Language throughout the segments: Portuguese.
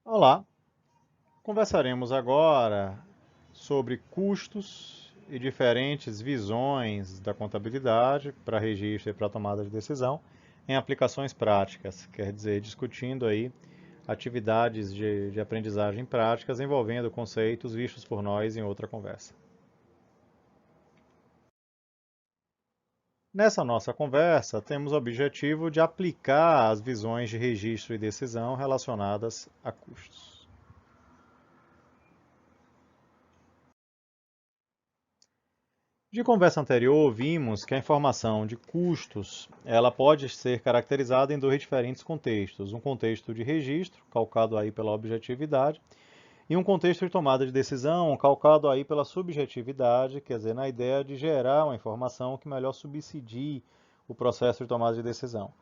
Olá, conversaremos agora sobre custos e diferentes visões da contabilidade para registro e para tomada de decisão em aplicações práticas, quer dizer, discutindo aí atividades de aprendizagem práticas envolvendo conceitos vistos por nós em outra conversa. Nessa nossa conversa, temos o objetivo de aplicar as visões de registro e decisão relacionadas a custos. De conversa anterior, vimos que a informação de custos ela pode ser caracterizada em dois diferentes contextos. Um contexto de registro, calcado aí pela objetividade, e um contexto de tomada de decisão, calcado aí pela subjetividade, quer dizer, na ideia de gerar uma informação que melhor subsidie o processo de tomada de decisão.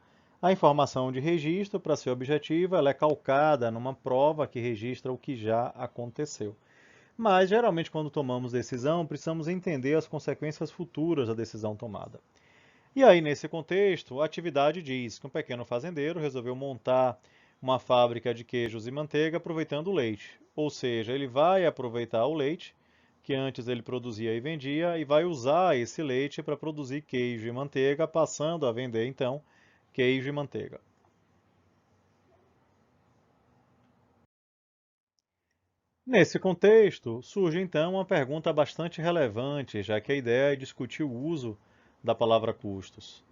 A informação de registro, para ser objetiva, ela é calcada numa prova que registra o que já aconteceu. Mas, geralmente, quando tomamos decisão, precisamos entender as consequências futuras da decisão tomada. E aí, nesse contexto, a atividade diz que um pequeno fazendeiro resolveu montar uma fábrica de queijos e manteiga aproveitando o leite. Ou seja, ele vai aproveitar o leite que antes ele produzia e vendia e vai usar esse leite para produzir queijo e manteiga, passando a vender então queijo e manteiga. Nesse contexto, surge então uma pergunta bastante relevante, já que a ideia é discutir o uso da palavra custos.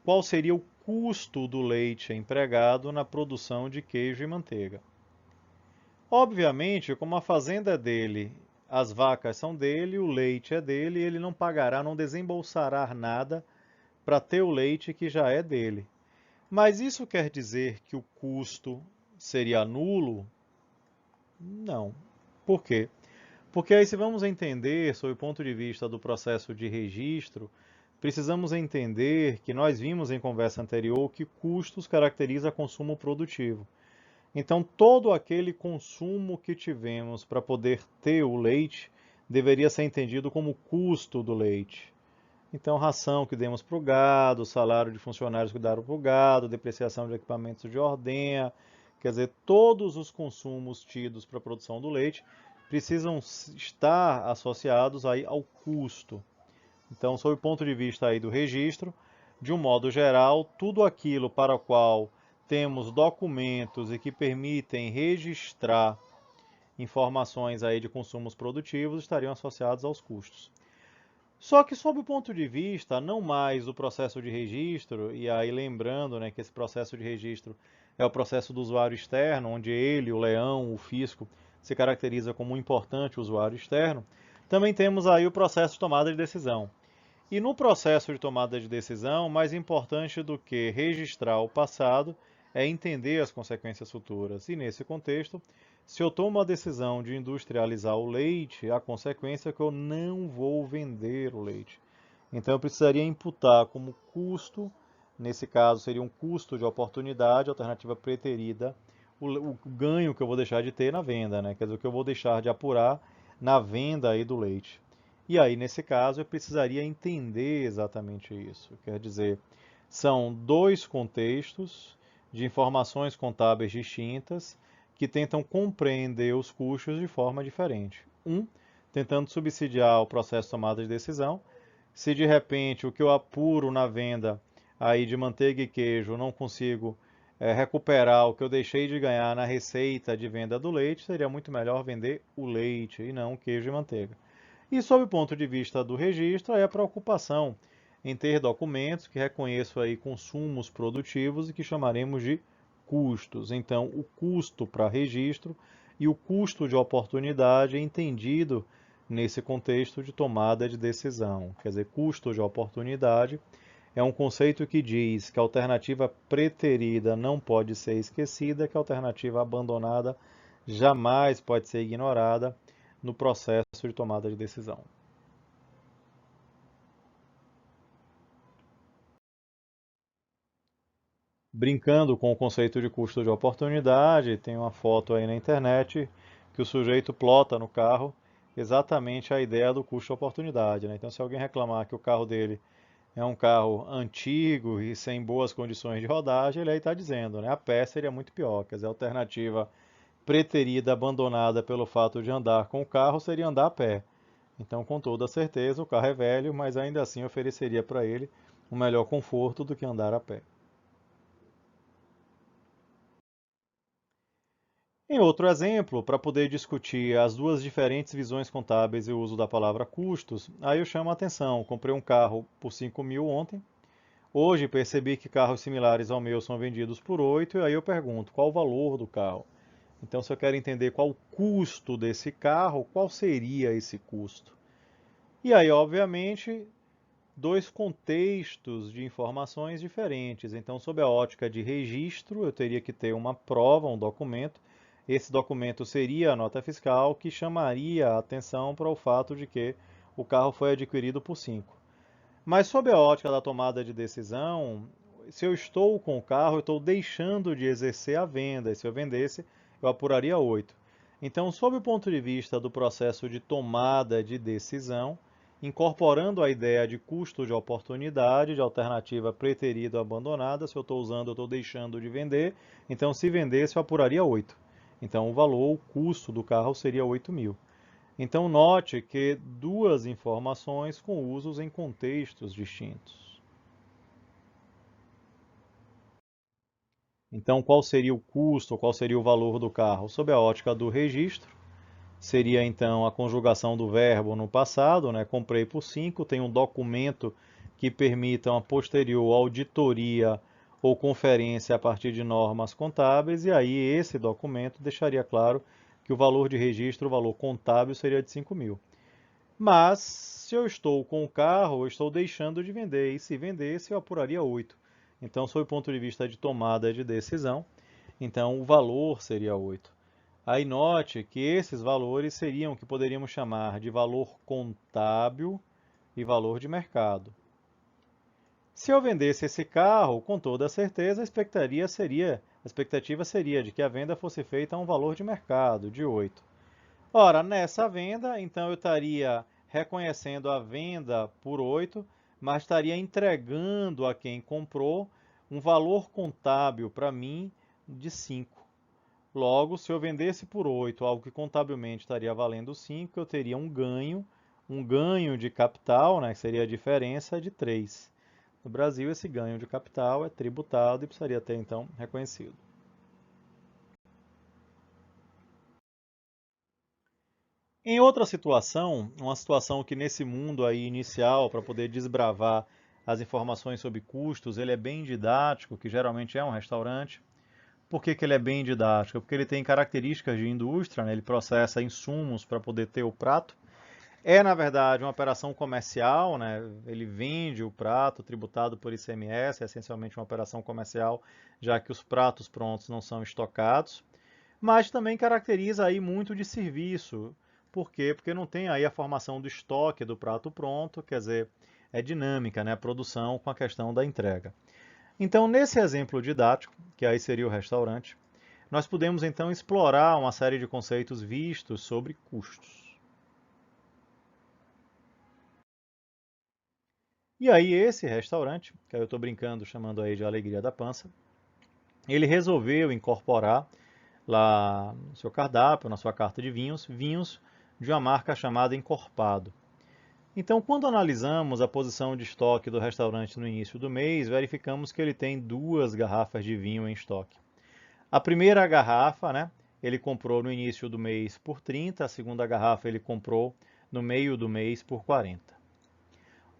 Qual seria o custo do leite empregado na produção de queijo e manteiga? Obviamente, como a fazenda é dele, as vacas são dele, o leite é dele, ele não pagará, não desembolsará nada para ter o leite que já é dele. Mas isso quer dizer que o custo seria nulo? Não. Por quê? Porque aí, se vamos entender, sob o ponto de vista do processo de registro, precisamos entender que nós vimos em conversa anterior que custos caracteriza consumo produtivo. Então, todo aquele consumo que tivemos para poder ter o leite deveria ser entendido como custo do leite. Então, ração que demos para o gado, salário de funcionários que deram para o gado, depreciação de equipamentos de ordenha, quer dizer, todos os consumos tidos para a produção do leite precisam estar associados aí ao custo. Então, sob o ponto de vista aí do registro, de um modo geral, tudo aquilo para o qual temos documentos e que permitem registrar informações aí de consumos produtivos estariam associados aos custos. Só que sob o ponto de vista não mais do processo de registro, e aí lembrando, né, que esse processo de registro é o processo do usuário externo, onde ele, o leão, o fisco, se caracteriza como um importante usuário externo, também temos aí o processo de tomada de decisão. E no processo de tomada de decisão, mais importante do que registrar o passado é entender as consequências futuras. E nesse contexto, se eu tomo a decisão de industrializar o leite, a consequência é que eu não vou vender o leite. Então eu precisaria imputar como custo, nesse caso seria um custo de oportunidade, alternativa preterida, o ganho que eu vou deixar de ter na venda, né? Quer dizer, o que eu vou deixar de apurar na venda aí do leite. E aí, nesse caso, eu precisaria entender exatamente isso. Quer dizer, são dois contextos de informações contábeis distintas que tentam compreender os custos de forma diferente. Um, tentando subsidiar o processo de tomada de decisão. Se de repente o que eu apuro na venda aí de manteiga e queijo eu não consigo recuperar o que eu deixei de ganhar na receita de venda do leite, seria muito melhor vender o leite e não o queijo e manteiga. E sob o ponto de vista do registro, é a preocupação em ter documentos que reconheçam aí consumos produtivos e que chamaremos de custos. Então, o custo para registro e o custo de oportunidade é entendido nesse contexto de tomada de decisão. Quer dizer, custo de oportunidade é um conceito que diz que a alternativa preterida não pode ser esquecida, que a alternativa abandonada jamais pode ser ignorada no processo de tomada de decisão. Brincando com o conceito de custo de oportunidade, tem uma foto aí na internet que o sujeito plota no carro exatamente a ideia do custo de oportunidade, né? Então, se alguém reclamar que o carro dele é um carro antigo e sem boas condições de rodagem, ele aí está dizendo, né? A pé seria muito pior, quer dizer, a alternativa preterida, abandonada pelo fato de andar com o carro, seria andar a pé. Então, com toda certeza, o carro é velho, mas ainda assim ofereceria para ele um melhor conforto do que andar a pé. Em outro exemplo, para poder discutir as duas diferentes visões contábeis e o uso da palavra custos, aí eu chamo a atenção. Comprei um carro por 5.000 ontem. Hoje percebi que carros similares ao meu são vendidos por 8, e aí eu pergunto, qual o valor do carro? Então, se eu quero entender qual o custo desse carro, qual seria esse custo? E aí, obviamente, dois contextos de informações diferentes. Então, sob a ótica de registro, eu teria que ter uma prova, um documento. Esse documento seria a nota fiscal que chamaria a atenção para o fato de que o carro foi adquirido por 5. Mas sob a ótica da tomada de decisão, se eu estou com o carro, eu estou deixando de exercer a venda. E se eu vendesse, eu apuraria 8. Então, sob o ponto de vista do processo de tomada de decisão, incorporando a ideia de custo de oportunidade, de alternativa preterida ou abandonada, se eu estou usando, eu estou deixando de vender. Então, se vendesse, eu apuraria 8. Então, o valor, o custo do carro seria 8.000. Então, note que duas informações com usos em contextos distintos. Então, qual seria o custo, qual seria o valor do carro? Sob a ótica do registro, seria então a conjugação do verbo no passado, né? Comprei por 5, tem um documento que permita uma posterior auditoria ou conferência a partir de normas contábeis, e aí esse documento deixaria claro que o valor de registro, o valor contábil, seria de 5.000. Mas, se eu estou com o carro, eu estou deixando de vender. E se vendesse, eu apuraria 8. Então, sob o ponto de vista de tomada de decisão, então o valor seria 8. Aí note que esses valores seriam o que poderíamos chamar de valor contábil e valor de mercado. Se eu vendesse esse carro, com toda certeza, a expectativa seria de que a venda fosse feita a um valor de mercado de 8. Ora, nessa venda, então eu estaria reconhecendo a venda por 8, mas estaria entregando a quem comprou um valor contábil para mim de 5. Logo, se eu vendesse por 8 algo que contabilmente estaria valendo 5, eu teria um ganho de capital, né, que seria a diferença de 3. No Brasil, esse ganho de capital é tributado e precisaria ter, então, reconhecido. Em outra situação, uma situação que nesse mundo aí inicial, para poder desbravar as informações sobre custos, ele é bem didático, que geralmente é um restaurante. Por que que ele é bem didático? Porque ele tem características de indústria, né? Ele processa insumos para poder ter o prato. É, na verdade, uma operação comercial, né? Ele vende o prato tributado por ICMS, é essencialmente uma operação comercial, já que os pratos prontos não são estocados, mas também caracteriza aí muito de serviço. Por quê? Porque não tem aí a formação do estoque do prato pronto, quer dizer, é dinâmica, né, a produção com a questão da entrega. Então, nesse exemplo didático, que aí seria o restaurante, nós podemos então explorar uma série de conceitos vistos sobre custos. E aí esse restaurante, que eu estou brincando, chamando aí de Alegria da Pança, ele resolveu incorporar lá no seu cardápio, na sua carta de vinhos, vinhos de uma marca chamada Encorpado. Então, quando analisamos a posição de estoque do restaurante no início do mês, verificamos que ele tem 2 garrafas de vinho em estoque. A primeira garrafa, né, ele comprou no início do mês por 30, a segunda garrafa ele comprou no meio do mês por 40.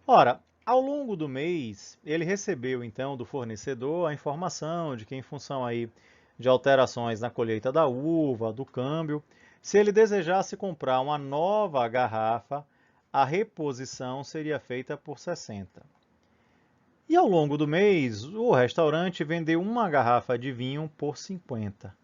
Ora, ao longo do mês, ele recebeu então do fornecedor a informação de que, em função aí de alterações na colheita da uva, do câmbio, se ele desejasse comprar uma nova garrafa, a reposição seria feita por 60. E ao longo do mês, o restaurante vendeu uma garrafa de vinho por 50.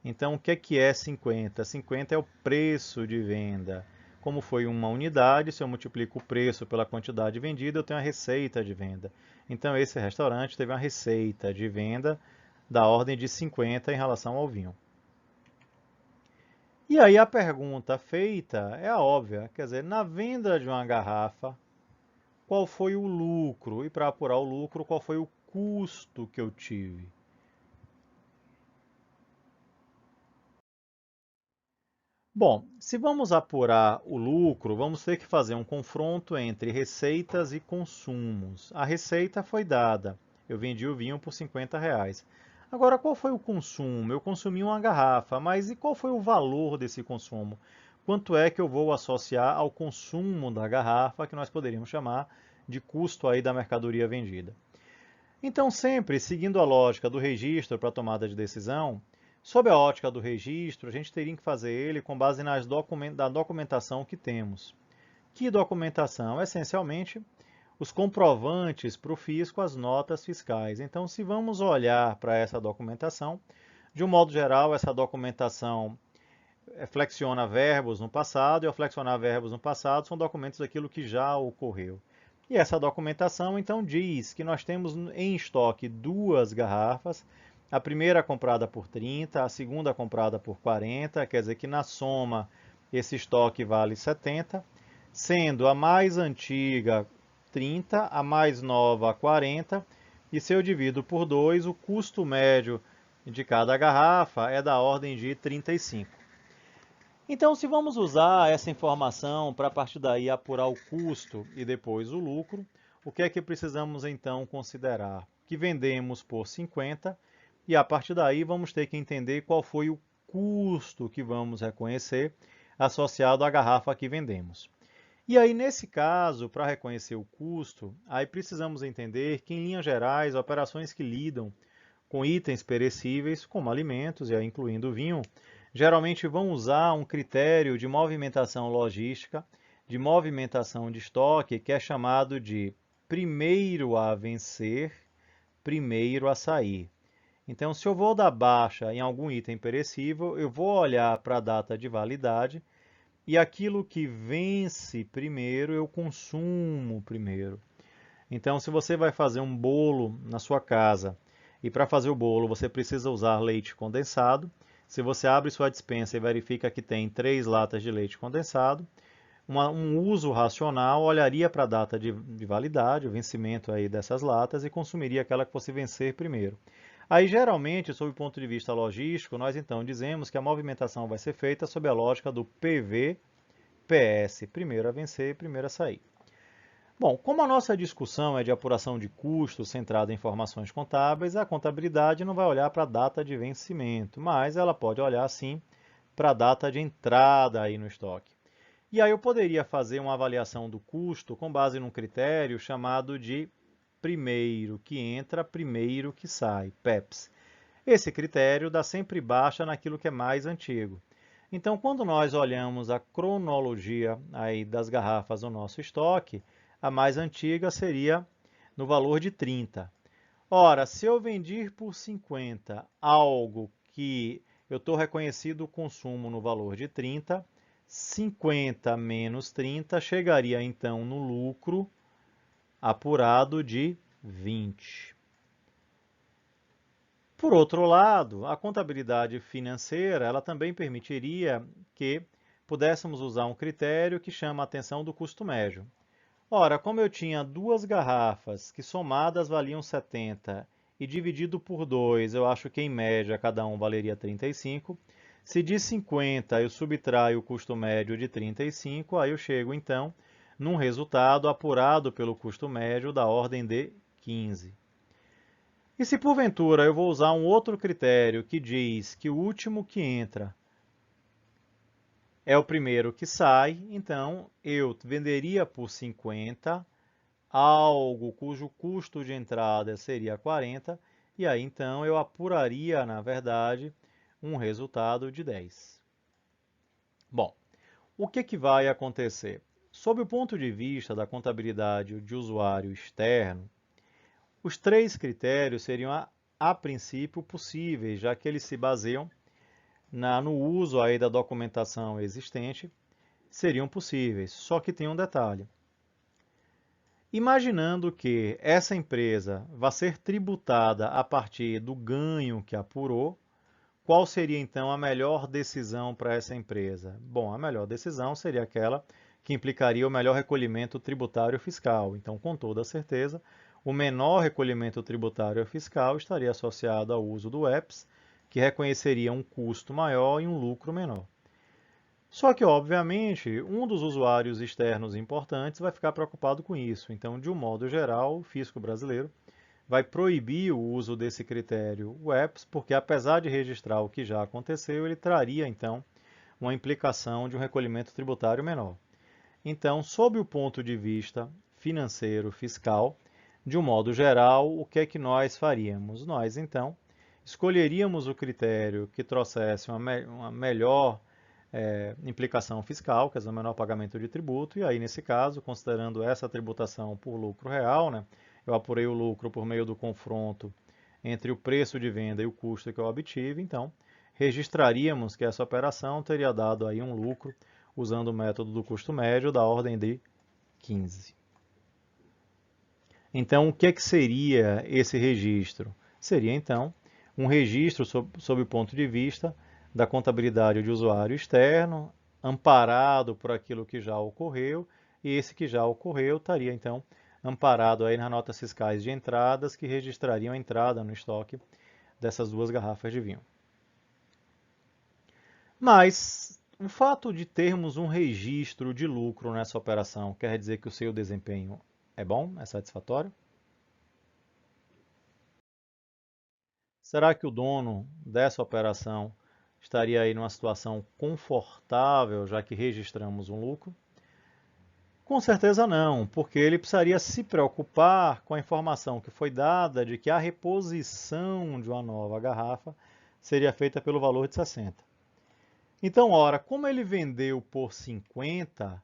Então, o que é 50? 50 é o preço de venda. Como foi uma unidade, se eu multiplico o preço pela quantidade vendida, eu tenho a receita de venda. Então, esse restaurante teve uma receita de venda da ordem de 50 em relação ao vinho. E aí a pergunta feita é a óbvia, quer dizer, na venda de uma garrafa, qual foi o lucro? E para apurar o lucro, qual foi o custo que eu tive? Bom, se vamos apurar o lucro, vamos ter que fazer um confronto entre receitas e consumos. A receita foi dada, eu vendi o vinho por R$ 50. Agora, qual foi o consumo? Eu consumi uma garrafa, mas e qual foi o valor desse consumo? Quanto é que eu vou associar ao consumo da garrafa, que nós poderíamos chamar de custo aí da mercadoria vendida? Então, sempre seguindo a lógica do registro para tomada de decisão, sob a ótica do registro, a gente teria que fazer ele com base na documentação que temos. Que documentação? Essencialmente, os comprovantes para o fisco, as notas fiscais. Então, se vamos olhar para essa documentação, de um modo geral, essa documentação flexiona verbos no passado, e ao flexionar verbos no passado, são documentos daquilo que já ocorreu. E essa documentação, então, diz que nós temos em estoque duas garrafas, a primeira comprada por 30, a segunda comprada por 40, quer dizer que na soma esse estoque vale 70, sendo a mais antiga 30, a mais nova 40, e se eu divido por 2, o custo médio de cada garrafa é da ordem de 35. Então, se vamos usar essa informação para a partir daí apurar o custo e depois o lucro, o que é que precisamos então considerar? Que vendemos por 50 e a partir daí vamos ter que entender qual foi o custo que vamos reconhecer associado à garrafa que vendemos. E aí, nesse caso, para reconhecer o custo, aí precisamos entender que, em linhas gerais, operações que lidam com itens perecíveis, como alimentos, e aí incluindo o vinho, geralmente vão usar um critério de movimentação logística, de movimentação de estoque, que é chamado de primeiro a vencer, primeiro a sair. Então, se eu vou dar baixa em algum item perecível, eu vou olhar para a data de validade e aquilo que vence primeiro, eu consumo primeiro. Então, se você vai fazer um bolo na sua casa e para fazer o bolo você precisa usar leite condensado, se você abre sua despensa e verifica que tem 3 latas de leite condensado, um uso racional olharia para a data de validade, o vencimento aí dessas latas e consumiria aquela que fosse vencer primeiro. Aí, geralmente, sob o ponto de vista logístico, nós então dizemos que a movimentação vai ser feita sob a lógica do PV, PS, primeiro a vencer, primeiro a sair. Bom, como a nossa discussão é de apuração de custos centrada em informações contábeis, a contabilidade não vai olhar para a data de vencimento, mas ela pode olhar sim para a data de entrada aí no estoque. E aí eu poderia fazer uma avaliação do custo com base num critério chamado de primeiro que entra, primeiro que sai, PEPS. Esse critério dá sempre baixa naquilo que é mais antigo. Então, quando nós olhamos a cronologia aí das garrafas do nosso estoque, a mais antiga seria no valor de 30. Ora, se eu vendi por 50 algo que eu estou reconhecido o consumo no valor de 30, 50 menos 30 chegaria então no lucro apurado de 20. Por outro lado, a contabilidade financeira, ela também permitiria que pudéssemos usar um critério que chama a atenção do custo médio. Ora, como eu tinha duas garrafas que somadas valiam 70 e dividido por 2, eu acho que em média cada um valeria 35. Se de 50 eu subtraio o custo médio de 35, aí eu chego então num resultado apurado pelo custo médio da ordem de 15. E se porventura eu vou usar um outro critério que diz que o último que entra é o primeiro que sai, então eu venderia por 50 algo cujo custo de entrada seria 40, e aí então eu apuraria, na verdade, um resultado de 10. Bom, o que vai acontecer? Sob o ponto de vista da contabilidade de usuário externo, os três critérios seriam, a princípio, possíveis, já que eles se baseiam no uso aí da documentação existente, seriam possíveis. Só que tem um detalhe. Imaginando que essa empresa vai ser tributada a partir do ganho que apurou, qual seria então a melhor decisão para essa empresa? Bom, a melhor decisão seria aquela que implicaria o melhor recolhimento tributário fiscal. Então, com toda certeza, o menor recolhimento tributário fiscal estaria associado ao uso do EPS, que reconheceria um custo maior e um lucro menor. Só que, obviamente, um dos usuários externos importantes vai ficar preocupado com isso. Então, de um modo geral, o fisco brasileiro vai proibir o uso desse critério WEPS, porque apesar de registrar o que já aconteceu, ele traria, então, uma implicação de um recolhimento tributário menor. Então, sob o ponto de vista financeiro, fiscal, de um modo geral, o que é que nós faríamos? Nós, então, escolheríamos o critério que trouxesse uma melhor implicação fiscal, quer dizer, um menor pagamento de tributo, e aí, nesse caso, considerando essa tributação por lucro real, né, eu apurei o lucro por meio do confronto entre o preço de venda e o custo que eu obtive, então, registraríamos que essa operação teria dado aí um lucro usando o método do custo médio da ordem de 15. Então, o que é que seria esse registro? Seria, então, um registro sob o ponto de vista da contabilidade de usuário externo, amparado por aquilo que já ocorreu, e esse que já ocorreu estaria, então, amparado aí nas notas fiscais de entradas que registrariam a entrada no estoque dessas duas garrafas de vinho. Mas o fato de termos um registro de lucro nessa operação quer dizer que o seu desempenho é bom, é satisfatório? Será que o dono dessa operação estaria aí numa situação confortável, já que registramos um lucro? Com certeza não, porque ele precisaria se preocupar com a informação que foi dada de que a reposição de uma nova garrafa seria feita pelo valor de 60. Então, ora, como ele vendeu por 50,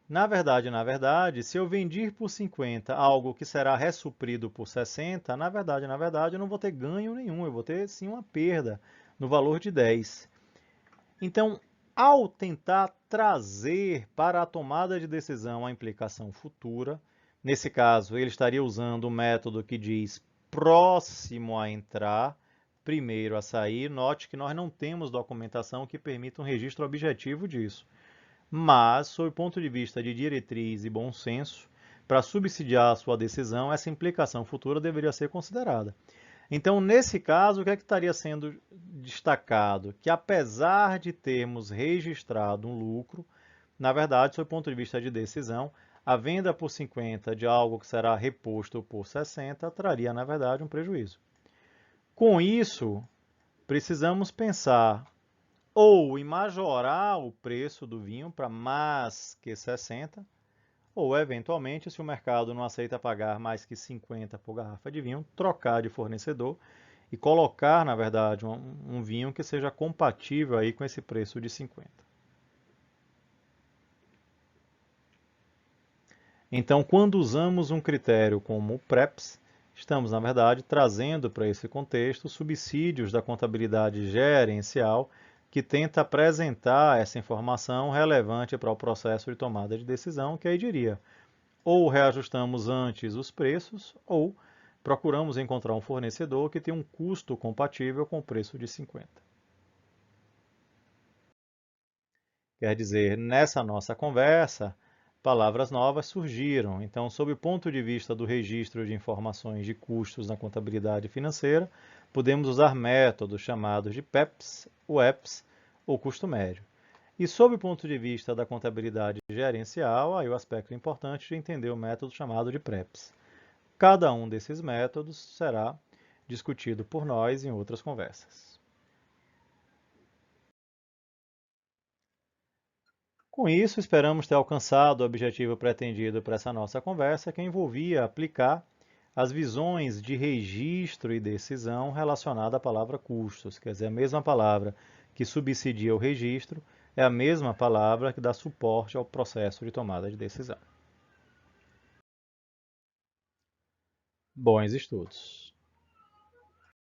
na verdade, se eu vendi por 50 algo que será ressuprido por 60, na verdade, eu não vou ter ganho nenhum, eu vou ter sim uma perda no valor de 10. Então, ao tentar trazer para a tomada de decisão a implicação futura, nesse caso, ele estaria usando o método que diz próximo a entrar, primeiro a sair. Note que nós não temos documentação que permita um registro objetivo disso. Mas, sob o ponto de vista de diretriz e bom senso, para subsidiar a sua decisão, essa implicação futura deveria ser considerada. Então, nesse caso, o que é que estaria sendo destacado? Que apesar de termos registrado um lucro, na verdade, sob o ponto de vista de decisão, a venda por 50 de algo que será reposto por 60 traria, na verdade, um prejuízo. Com isso, precisamos pensar ou em majorar o preço do vinho para mais que 60, ou eventualmente, se o mercado não aceita pagar mais que 50 por garrafa de vinho, trocar de fornecedor e colocar, na verdade, um vinho que seja compatível aí com esse preço de 50. Então, quando usamos um critério como o PREPS, estamos, na verdade, trazendo para esse contexto subsídios da contabilidade gerencial que tenta apresentar essa informação relevante para o processo de tomada de decisão, que aí diria, ou reajustamos antes os preços, ou procuramos encontrar um fornecedor que tenha um custo compatível com o preço de 50. Quer dizer, nessa nossa conversa, palavras novas surgiram. Então, sob o ponto de vista do registro de informações de custos na contabilidade financeira, podemos usar métodos chamados de PEPs, WEPs ou custo médio. E sob o ponto de vista da contabilidade gerencial, aí o aspecto importante de entender o método chamado de PREPs. Cada um desses métodos será discutido por nós em outras conversas. Com isso, esperamos ter alcançado o objetivo pretendido para essa nossa conversa, que envolvia aplicar as visões de registro e decisão relacionada à palavra custos, quer dizer, a mesma palavra que subsidia o registro é a mesma palavra que dá suporte ao processo de tomada de decisão. Bons estudos!